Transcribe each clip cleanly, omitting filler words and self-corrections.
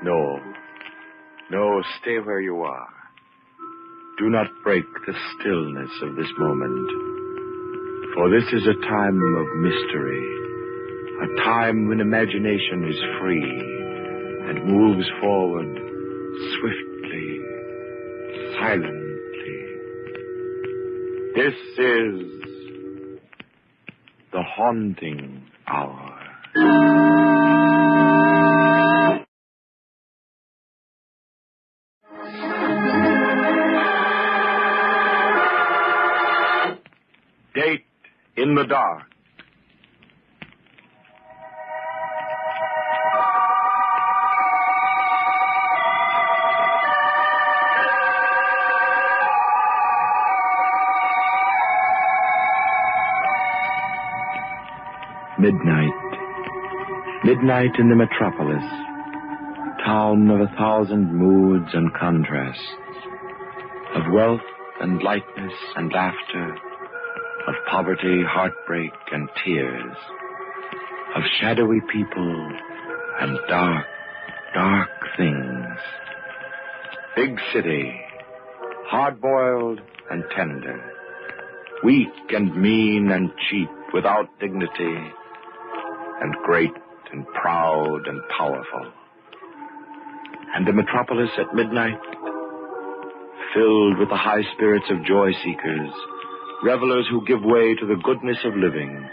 No. No, stay where you are. Do not break the stillness of this moment. For this is a time of mystery. A time when imagination is free and moves forward swiftly, silently. This is the haunting hour. Date in the dark. Midnight. Midnight in the metropolis. Town of 1,000 moods and contrasts. Of wealth and lightness and laughter. Of poverty, heartbreak, and tears. Of shadowy people and dark, dark things. Big city. Hard-boiled and tender. Weak and mean and cheap without dignity. And great and proud and powerful. And the metropolis at midnight, filled with the high spirits of joy seekers, revelers who give way to the goodness of living,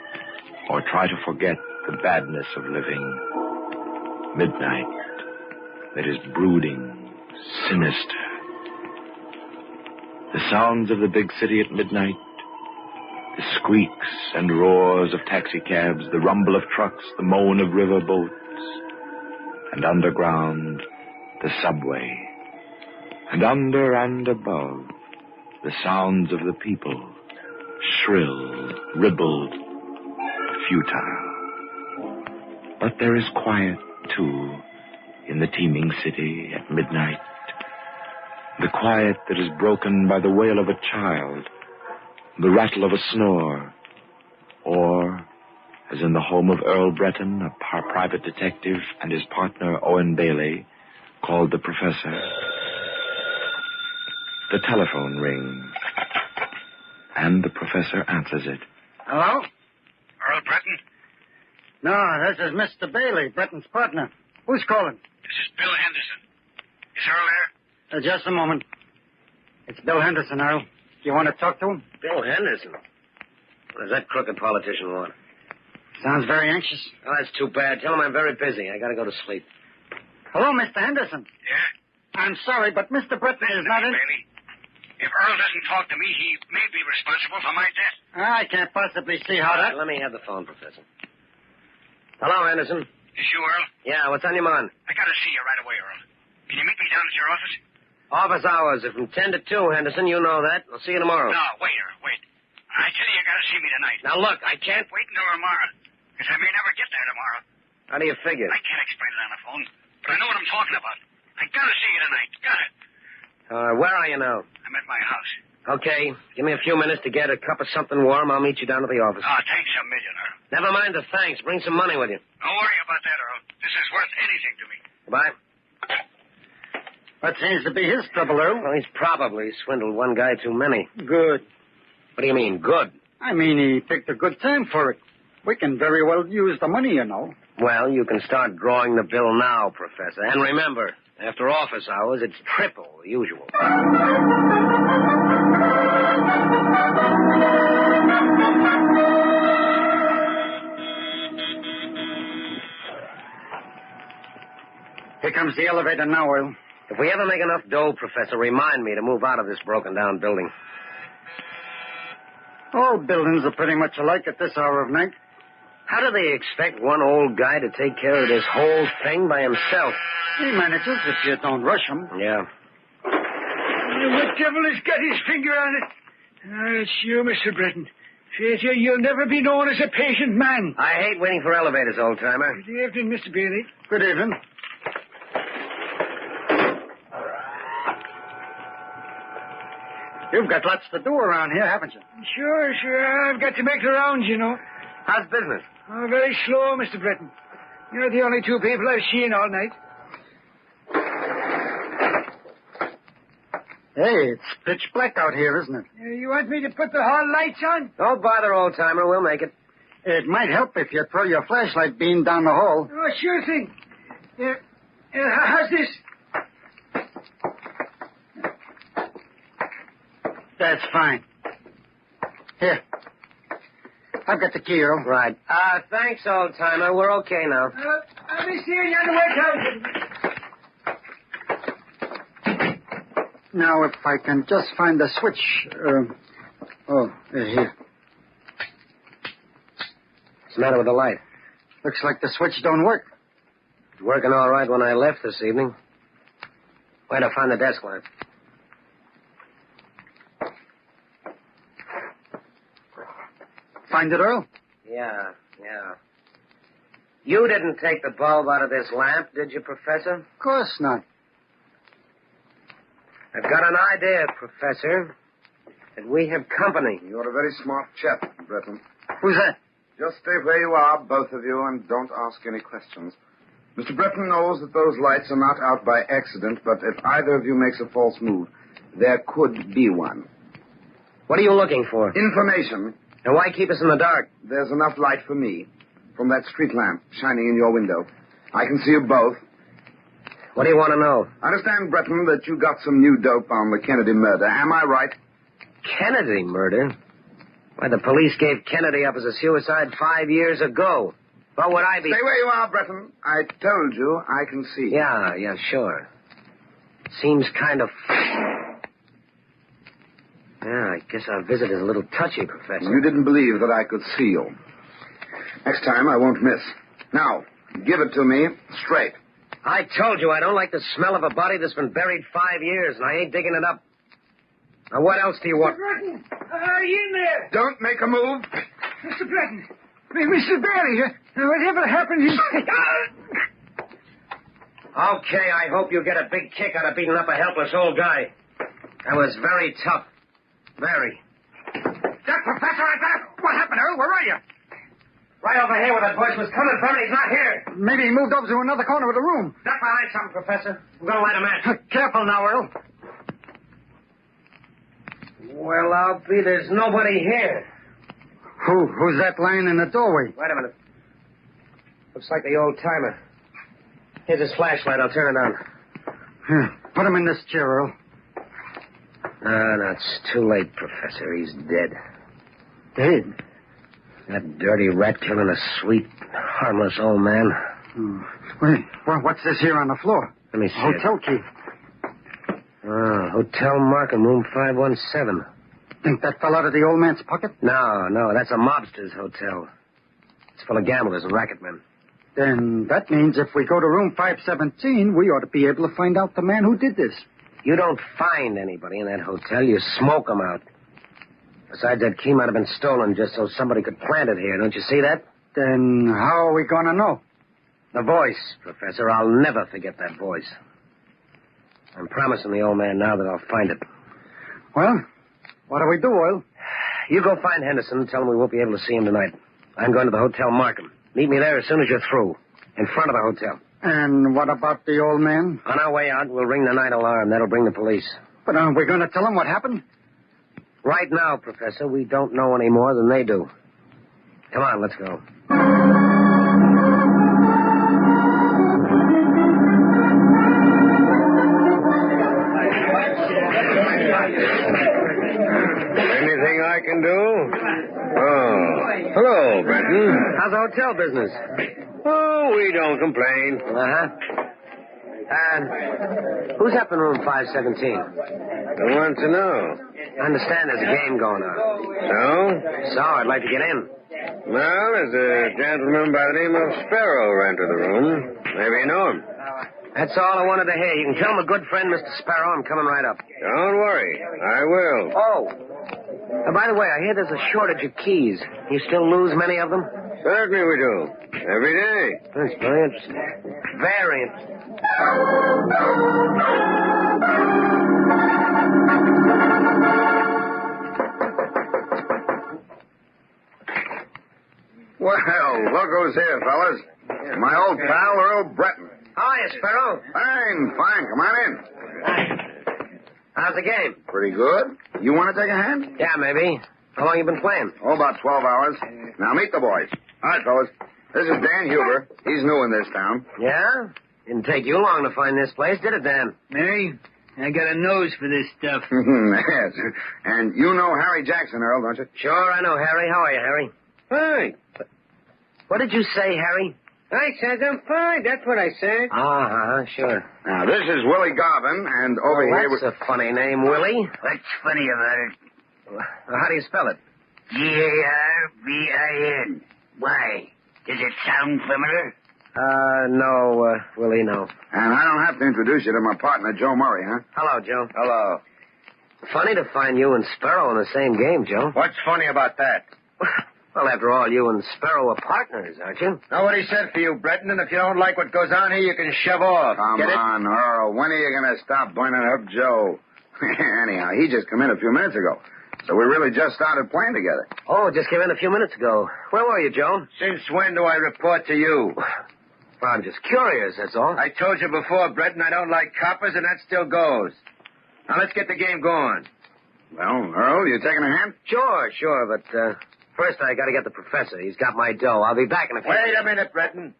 or try to forget the badness of living. Midnight that is brooding, sinister. The sounds of the big city at midnight, the squeaks and roars of taxicabs, the rumble of trucks, the moan of river boats, and underground, the subway. And under and above, the sounds of the people, shrill, ribald, futile. But there is quiet, too, in the teeming city at midnight. The quiet that is broken by the wail of a child, the rattle of a snore, or, as in the home of Earl Breton, a private detective, and his partner, Owen Bailey, called the Professor, the telephone rings, and the Professor answers it. Hello? Earl Breton? No, this is Mr. Bailey, Breton's partner. Who's calling? This is Bill Henderson. Is Earl there? Just a moment. It's Bill Henderson, Earl. Do you want to talk to him? Bill Henderson? What does that crooked politician want? Sounds very anxious. Oh, that's too bad. Tell him I'm very busy. I gotta go to sleep. Hello, Mr. Henderson. Yeah? I'm sorry, but Mr. Breton is not in... Bailey. If Earl doesn't talk to me, he may be responsible for my death. I can't possibly see how that... Let me have the phone, Professor. Hello, Henderson. Is you, Earl? Yeah, what's on your mind? I gotta see you right away, Earl. Can you meet me down at your office? Office hours are from 10 to 2, Henderson. You know that. I'll see you tomorrow. No, wait, Earl, wait. I tell you gotta see me tonight. Now, look, I can't... Wait until tomorrow, because I may never get there tomorrow. How do you figure? I can't explain it on the phone, but I know what I'm talking about. I gotta see you tonight. Got it. Where are you now? I'm at my house. Okay, give me a few minutes to get a cup of something warm. I'll meet you down at the office. Oh, thanks a million, Earl. Never mind the thanks. Bring some money with you. Don't worry about that, Earl. This is worth anything to me. Goodbye. What seems to be his trouble, Earl? Well, he's probably swindled one guy too many. Good. What do you mean, good? I mean, he picked a good time for it. We can very well use the money, you know. Well, you can start drawing the bill now, Professor. And remember, after office hours, it's triple the usual. Here comes the elevator now, Earl. If we ever make enough dough, Professor, remind me to move out of this broken-down building. All buildings are pretty much alike at this hour of night. How do they expect one old guy to take care of this whole thing by himself? He manages if you don't rush him. Yeah. What devil has got his finger on it? Oh, it's you, Mr. Breton. Faith, you'll never be known as a patient man. I hate waiting for elevators, old-timer. Good evening, Mr. Bailey. Good evening. You've got lots to do around here, haven't you? Sure. I've got to make the rounds, you know. How's business? Oh, very slow, Mr. Breton. You're the only two people I've seen all night. Hey, it's pitch black out here, isn't it? You want me to put the hall lights on? Don't bother, old-timer. We'll make it. It might help if you throw your flashlight beam down the hall. Oh, sure thing. How's this? That's fine. Here. I've got the key, Earl. Right. Thanks, old-timer. We're okay now. Let me see you on the way out. Now, if I can just find the switch. Here. What's the matter with the light? Looks like the switch don't work. It's working all right when I left this evening. Where'd I find the desk lamp? Find it, Earl? Yeah. You didn't take the bulb out of this lamp, did you, Professor? Of course not. I've got an idea, Professor, that we have company. You're a very smart chap, Breton. Who's that? Just stay where you are, both of you, and don't ask any questions. Mr. Breton knows that those lights are not out by accident, but if either of you makes a false move, there could be one. What are you looking for? Information. And why keep us in the dark? There's enough light for me from that street lamp shining in your window. I can see you both. What do you want to know? I understand, Breton, that you got some new dope on the Kennedy murder. Am I right? Kennedy murder? Why, the police gave Kennedy up as a suicide 5 years ago. What would I be? Stay where you are, Breton. I told you I can see. Yeah, sure. Seems kind of... Yeah, I guess our visit is a little touchy, Professor. You didn't believe that I could see you. Next time, I won't miss. Now, give it to me straight. I told you I don't like the smell of a body that's been buried 5 years, and I ain't digging it up. Now, what else do you want? Mr. Breton, are you in there? Don't make a move. Mr. Breton. Mr. Barry, whatever happened is... Okay, I hope you get a big kick out of beating up a helpless old guy. That was very tough. Very. Professor, what happened, Earl? Where are you? Right over here where that voice was coming from, and he's not here. Maybe he moved over to another corner of the room. Duck behind something, Professor. I'm going to light a match. Careful now, Earl. Well, I'll be there's nobody here. Who's that lying in the doorway? Wait a minute. Looks like the old-timer. Here's his flashlight. I'll turn it on. Here, put him in this chair, Earl. No, it's too late, Professor. He's dead. Dead? That dirty rat-killing a sweet, harmless old man. Wait, what's this here on the floor? Let me see Hotel it. key. Hotel Markham, room 517. Think that fell out of the old man's pocket? No, that's a mobster's hotel. It's full of gamblers and racketmen. Then that means if we go to room 517, we ought to be able to find out the man who did this. You don't find anybody in that hotel. You smoke them out. Besides, that key might have been stolen just so somebody could plant it here. Don't you see that? Then how are we going to know? The voice, Professor. I'll never forget that voice. I'm promising the old man now that I'll find it. Well, what do we do, Oil? You go find Henderson and tell him we won't be able to see him tonight. I'm going to the Hotel Markham. Meet me there as soon as you're through. In front of the hotel. And what about the old man? On our way out, we'll ring the night alarm. That'll bring the police. But aren't we going to tell him what happened? Right now, Professor, we don't know any more than they do. Come on, let's go. Anything I can do? Oh. Hello, Breton. How's the hotel business? Oh, we don't complain. Uh-huh. Who's up in room 517? I want to know. I understand there's a game going on. So? So, I'd like to get in. Well, there's a gentleman by the name of Sparrow rented the room. Maybe you know him. That's all I wanted to hear. You can tell my good friend, Mr. Sparrow, I'm coming right up. Don't worry. I will. Oh. By the way, I hear there's a shortage of keys. You still lose many of them? Certainly we do. Every day. That's very interesting. Very interesting. Well, look who's here, fellas. My old pal, Earl Breton. Hiya, Sparrow. Fine. Come on in. How's the game? Pretty good. You want to take a hand? Yeah, maybe. How long you been playing? Oh, about 12 hours. Now, meet the boys. All right, fellas. This is Dan Huber. He's new in this town. Yeah? Didn't take you long to find this place, did it, Dan? Mary, I got a nose for this stuff. Yes. And you know Harry Jackson, Earl, don't you? Sure, I know Harry. How are you, Harry? Fine. What did you say, Harry? I said I'm fine. That's what I said. Sure. Now, this is Willie Garvin, and over here... That's a funny name, Willie. What's funny about it? How do you spell it? Garvin. Why? Does it sound familiar? No, Willie, no. And I don't have to introduce you to my partner, Joe Murray, huh? Hello, Joe. Hello. Funny to find you and Sparrow in the same game, Joe. What's funny about that? Well, after all, you and Sparrow are partners, aren't you? Nobody said for you, Breton, and if you don't like what goes on here, you can shove off. Come Get it? on, Earl. When are you going to stop binding up Joe? Anyhow, he just come in a few minutes ago. So we really just started playing together. Oh, just came in a few minutes ago. Where were you, Joe? Since when do I report to you? Well, I'm just curious, that's all. I told you before, Breton, I don't like coppers, and that still goes. Now, let's get the game going. Well, Earl, you taking a hand? Sure, but first I got to get the professor. He's got my dough. I'll be back in a few Wait a minute, Breton.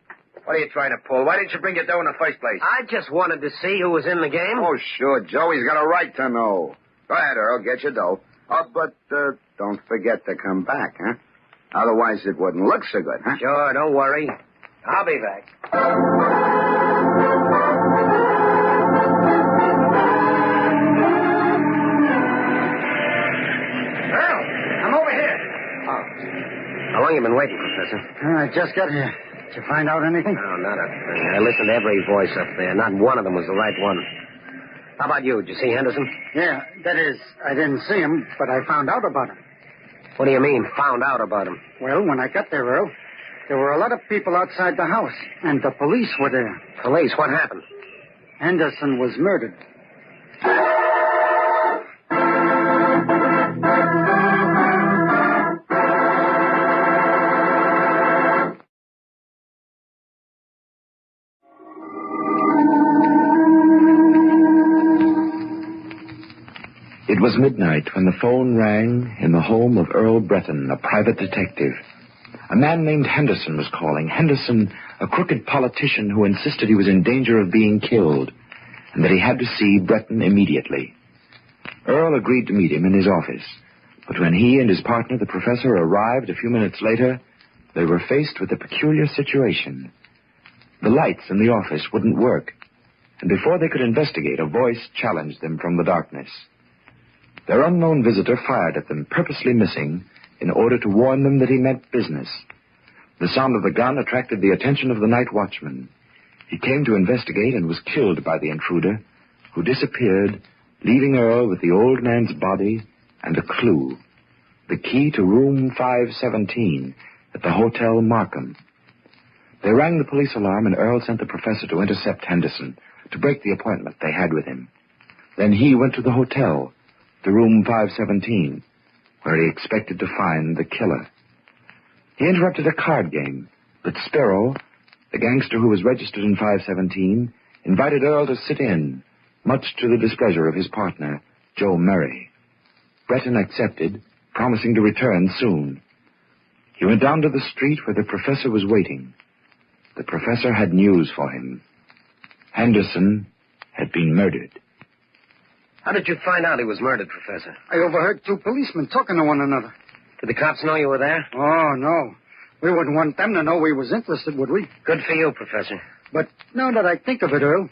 What are you trying to pull? Why didn't you bring your dough in the first place? I just wanted to see who was in the game. Oh, sure, Joe. He's got a right to know. Go ahead, Earl. Get your dough. Oh, but don't forget to come back, huh? Otherwise, it wouldn't look so good, huh? Sure, don't worry. I'll be back. Earl, I'm over here. Oh. How long you been waiting, Professor? I just got here. Did you find out anything? No, not a thing. I listened to every voice up there. Not one of them was the right one. How about you? Did you see Henderson? Yeah, that is, I didn't see him, but I found out about him. What do you mean, found out about him? Well, when I got there, Earl, there were a lot of people outside the house, and the police were there. Police? What happened? Henderson was murdered. It was midnight when the phone rang in the home of Earl Breton, a private detective. A man named Henderson was calling. Henderson, a crooked politician who insisted he was in danger of being killed, and that he had to see Breton immediately. Earl agreed to meet him in his office, but when he and his partner, the professor, arrived a few minutes later, they were faced with a peculiar situation. The lights in the office wouldn't work, and before they could investigate, a voice challenged them from the darkness. Their unknown visitor fired at them, purposely missing, in order to warn them that he meant business. The sound of the gun attracted the attention of the night watchman. He came to investigate and was killed by the intruder, who disappeared, leaving Earl with the old man's body and a clue, the key to room 517 at the Hotel Markham. They rang the police alarm, and Earl sent the professor to intercept Henderson, to break the appointment they had with him. Then he went to the hotel, to room 517, where he expected to find the killer. He interrupted a card game, but Sparrow, the gangster who was registered in 517, invited Earl to sit in, much to the displeasure of his partner, Joe Murray. Breton accepted, promising to return soon. He went down to the street where the professor was waiting. The professor had news for him. Henderson had been murdered. How did you find out he was murdered, Professor? I overheard two policemen talking to one another. Did the cops know you were there? Oh, no. We wouldn't want them to know we was interested, would we? Good for you, Professor. But now that I think of it, Earl,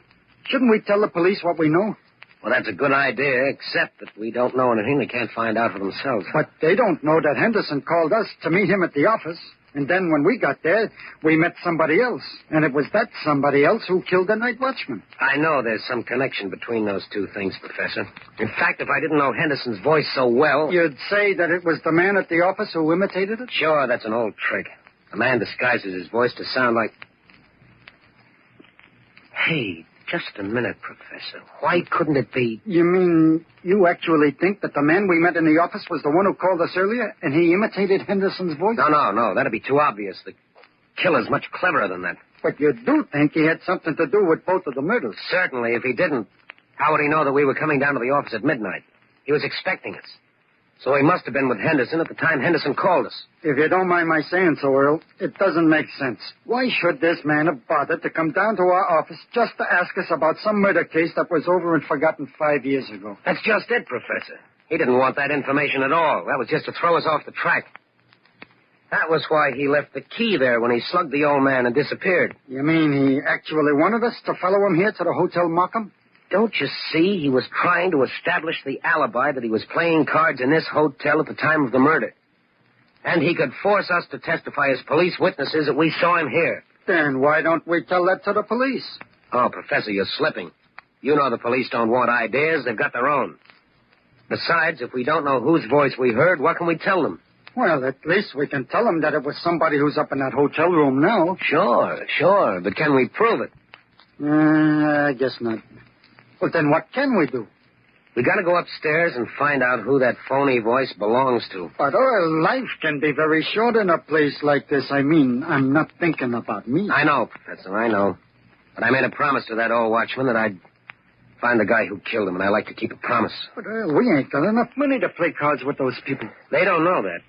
shouldn't we tell the police what we know? Well, that's a good idea, except that we don't know anything they can't find out for themselves. But they don't know that Henderson called us to meet him at the office. And then when we got there, we met somebody else. And it was that somebody else who killed the night watchman. I know there's some connection between those two things, Professor. In fact, if I didn't know Henderson's voice so well... You'd say that it was the man at the office who imitated it? Sure, that's an old trick. A man disguises his voice to sound like... Hey, just a minute, Professor. Why couldn't it be... You mean you actually think that the man we met in the office was the one who called us earlier, and he imitated Henderson's voice? No. That'd be too obvious. The killer's much cleverer than that. But you do think he had something to do with both of the murders? Certainly, if he didn't, How would he know that we were coming down to the office at midnight? He was expecting us. So he must have been with Henderson at the time Henderson called us. If you don't mind my saying so, Earl, it doesn't make sense. Why should this man have bothered to come down to our office just to ask us about some murder case that was over and forgotten 5 years ago? That's just it, Professor. He didn't want that information at all. That was just to throw us off the track. That was why he left the key there when he slugged the old man and disappeared. You mean he actually wanted us to follow him here to the Hotel Markham? Don't you see? He was trying to establish the alibi that he was playing cards in this hotel at the time of the murder. And he could force us to testify as police witnesses that we saw him here. Then why don't we tell that to the police? Oh, Professor, you're slipping. You know the police don't want ideas. They've got their own. Besides, if we don't know whose voice we heard, what can we tell them? Well, at least we can tell them that it was somebody who's up in that hotel room now. Sure. But can we prove it? I guess not. Well, then what can we do? We gotta go upstairs and find out who that phony voice belongs to. But life can be very short in a place like this. I mean, I'm not thinking about me. I know, Professor, I know. But I made a promise to that old watchman that I'd find the guy who killed him, and I like to keep a promise. But we ain't got enough money to play cards with those people. They don't know that.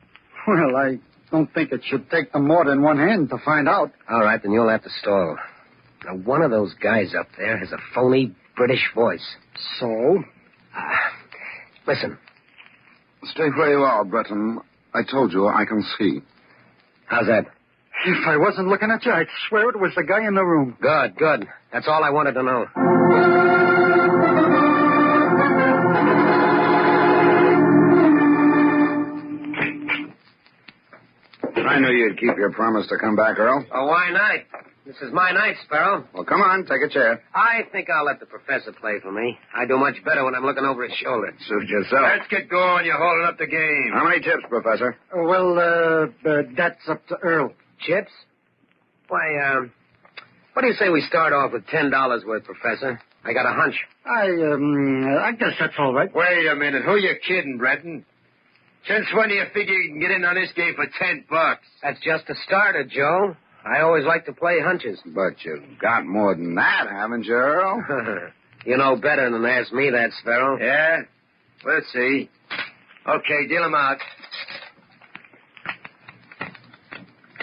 Well, I don't think it should take them more than one hand to find out. All right, then you'll have to stall. Now, one of those guys up there has a phony British voice. So? Listen. Stay where you are, Breton. I told you I can see. How's that? If I wasn't looking at you, I'd swear it was the guy in the room. Good. That's all I wanted to know. I knew you'd keep your promise to come back, Earl. Oh, why not? This is my night, Sparrow. Well, come on, take a chair. I think I'll let the professor play for me. I do much better when I'm looking over his shoulder. Suit yourself. Let's get going. You're holding up the game. How many tips, Professor? Well, that's up to Earl. Chips? Why, what do you say we start off with $10 worth, Professor? I got a hunch. I guess that's all right. Wait a minute. Who you kidding, Breton? Since when do you figure you can get in on this game for $10? That's just a starter, Joe. I always like to play hunches. But you've got more than that, haven't you, Earl? You know better than to ask me that, Sparrow. Yeah? Let's see. Okay, deal 'em out.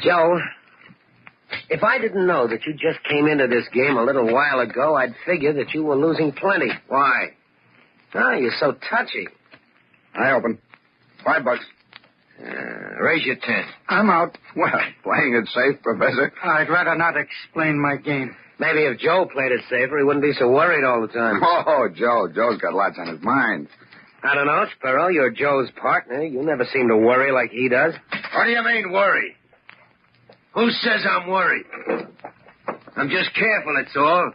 Joe, if I didn't know that you just came into this game a little while ago, I'd figure that you were losing plenty. Why? Oh, you're so touchy. I open. $5. Raise your 10. I'm out. Well, playing it safe, Professor. I'd rather not explain my game. Maybe if Joe played it safer, he wouldn't be so worried all the time. Oh, Joe. Joe's got lots on his mind. I don't know, Sparrow. You're Joe's partner. You never seem to worry like he does. What do you mean, worry? Who says I'm worried? I'm just careful, that's all.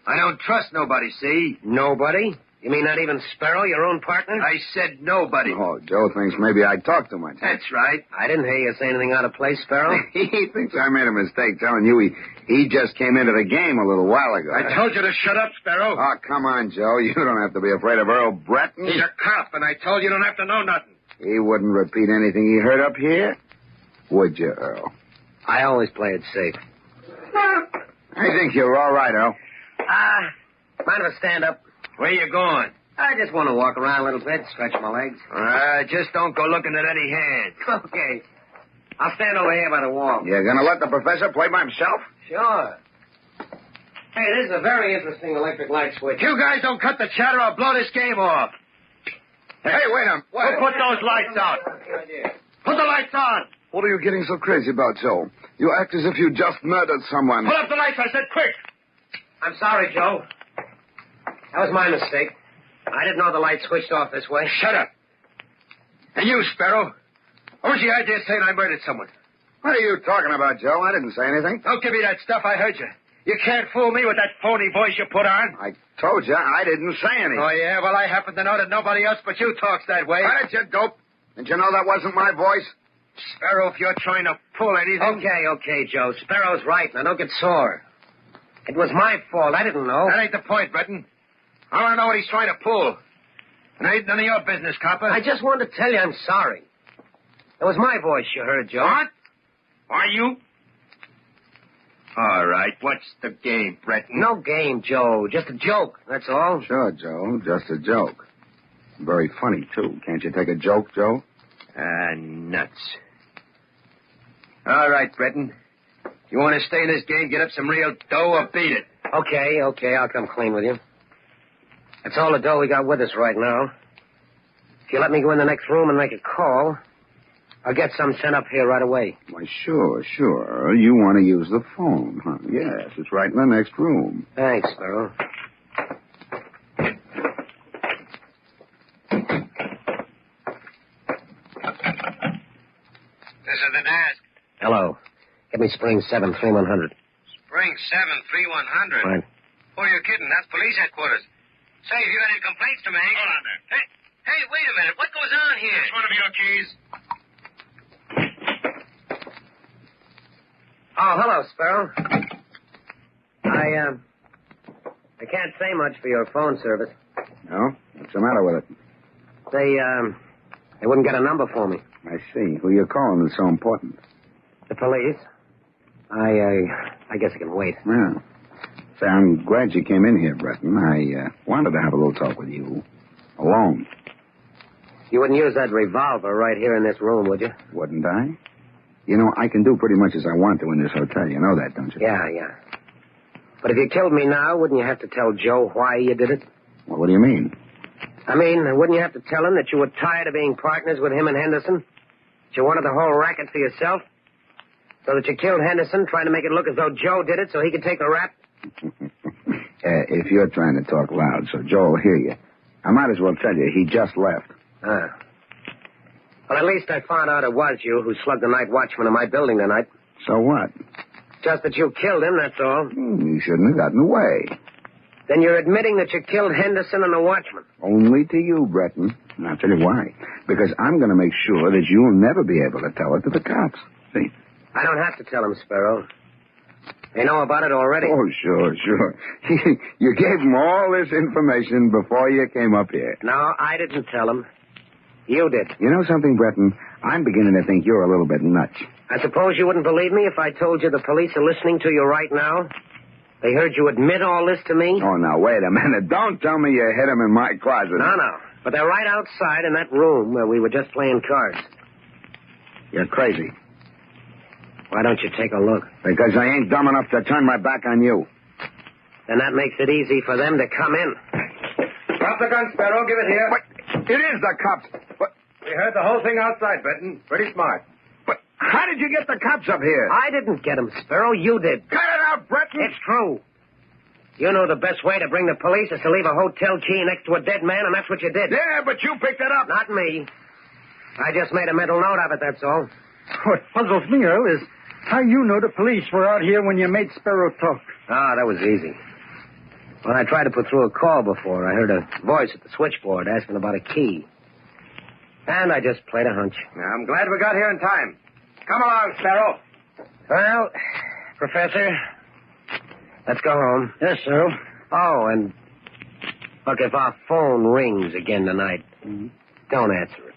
I don't trust nobody, see? Nobody? You mean not even Sparrow, your own partner? I said nobody. Oh, Joe thinks maybe I talk too much. That's right. I didn't hear you say anything out of place, Sparrow. He thinks I made a mistake telling you he just came into the game a little while ago. I told you to shut up, Sparrow. Oh, come on, Joe. You don't have to be afraid of Earl Breton. He's a cop, and I told you don't have to know nothing. He wouldn't repeat anything he heard up here, would you, Earl? I always play it safe. I think you're all right, Earl. Mind if I stand up? Where you going? I just want to walk around a little bit, stretch my legs. Just don't go looking at any hands. Okay. I'll stand over here by the wall. You're going to let the professor play by himself? Sure. Hey, this is a very interesting electric light switch. You guys don't cut the chatter, I'll blow this game off. Hey, wait a minute. Who put those lights out? Put the lights on. What are you getting so crazy about, Joe? You act as if you just murdered someone. Put up the lights, I said, quick. I'm sorry, Joe. That was my mistake. I didn't know the light switched off this way. Shut up. And you, Sparrow, what was the idea of saying I murdered someone? What are you talking about, Joe? I didn't say anything. Don't give me that stuff, I heard you. You can't fool me with that phony voice you put on. I told you I didn't say anything. Oh, yeah? Well, I happen to know that nobody else but you talks that way. Why did you, dope? Didn't you know that wasn't my voice? Sparrow, if you're trying to pull anything... Okay, Joe. Sparrow's right. Now, don't get sore. It was my fault. I didn't know. That ain't the point, Breton. I want to know what he's trying to pull. And it ain't none of your business, copper. I just wanted to tell you I'm sorry. It was my voice you heard, Joe. What? Are you? All right, what's the game, Breton? No game, Joe. Just a joke, that's all. Sure, Joe. Just a joke. Very funny, too. Can't you take a joke, Joe? Nuts. All right, Breton. You want to stay in this game, get up some real dough, or beat it? Okay, I'll come clean with you. That's all the dough we got with us right now. If you let me go in the next room and make a call, I'll get some sent up here right away. Why, sure. You want to use the phone, huh? Yes, it's right in the next room. Thanks, Sparrow. This is the desk. Hello. Get me Spring 73100. Spring 73100. Right. Who are you kidding? That's police headquarters. Say, have you got any complaints to make? Hold on there. Hey, wait a minute. What goes on here? It's one of your keys. Oh, hello, Sparrow. I can't say much for your phone service. No? What's the matter with it? They wouldn't get a number for me. I see. Who you calling is so important. The police. I guess I can wait. Well, say, I'm glad you came in here, Breton. I wanted to have a little talk with you. Alone. You wouldn't use that revolver right here in this room, would you? Wouldn't I? You know, I can do pretty much as I want to in this hotel. You know that, don't you? Yeah. But if you killed me now, wouldn't you have to tell Joe why you did it? Well, what do you mean? I mean, wouldn't you have to tell him that you were tired of being partners with him and Henderson? That you wanted the whole racket for yourself? So that you killed Henderson, trying to make it look as though Joe did it so he could take the rap? If you're trying to talk loud, so Joe will hear you. I might as well tell you, he just left. Well, at least I found out it was you who slugged the night watchman in my building tonight. So what? Just that you killed him, that's all. You shouldn't have gotten away. Then you're admitting that you killed Henderson and the watchman. Only to you, Breton. And I'll tell you why. Because I'm going to make sure that you'll never be able to tell it to the cops. See? I don't have to tell him, Sparrow. They know about it already. Oh, sure. You gave them all this information before you came up here. No, I didn't tell him. You did. You know something, Breton? I'm beginning to think you're a little bit nuts. I suppose you wouldn't believe me if I told you the police are listening to you right now? They heard you admit all this to me? Oh, now, wait a minute. Don't tell me you hid them in my closet. No. But they're right outside in that room where we were just playing cards. You're crazy. Why don't you take a look? Because I ain't dumb enough to turn my back on you. Then that makes it easy for them to come in. Drop the gun, Sparrow. Give it here. But it is the cops. But We heard the whole thing outside, Benton. Pretty smart. how did you get the cops up here? I didn't get them, Sparrow. You did. Cut it out, Breton. It's true. You know the best way to bring the police is to leave a hotel key next to a dead man, and that's what you did. Yeah, but you picked it up. Not me. I just made a mental note of it, that's all. What puzzles me, Earl, is how you know the police were out here when you made Sparrow talk. Ah, that was easy. When I tried to put through a call before, I heard a voice at the switchboard asking about a key. And I just played a hunch. Now, I'm glad we got here in time. Come along, Sparrow. Well, Professor, let's go home. Yes, sir. Oh, and look, if our phone rings again tonight, don't answer it.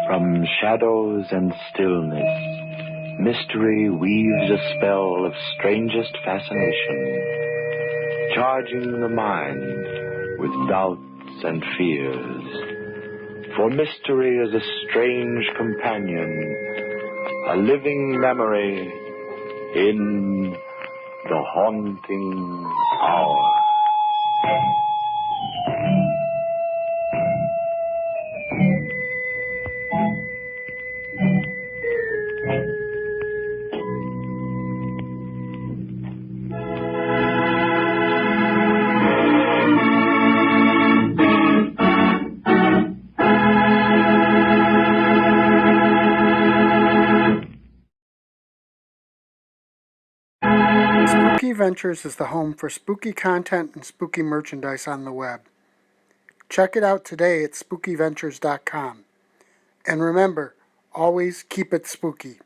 From shadows and stillness, mystery weaves a spell of strangest fascination, charging the mind with doubts and fears. For mystery is a strange companion, a living memory in the haunting hour. Spooky Ventures is the home for spooky content and spooky merchandise on the web. Check it out today at spookyventures.com. And remember, always keep it spooky.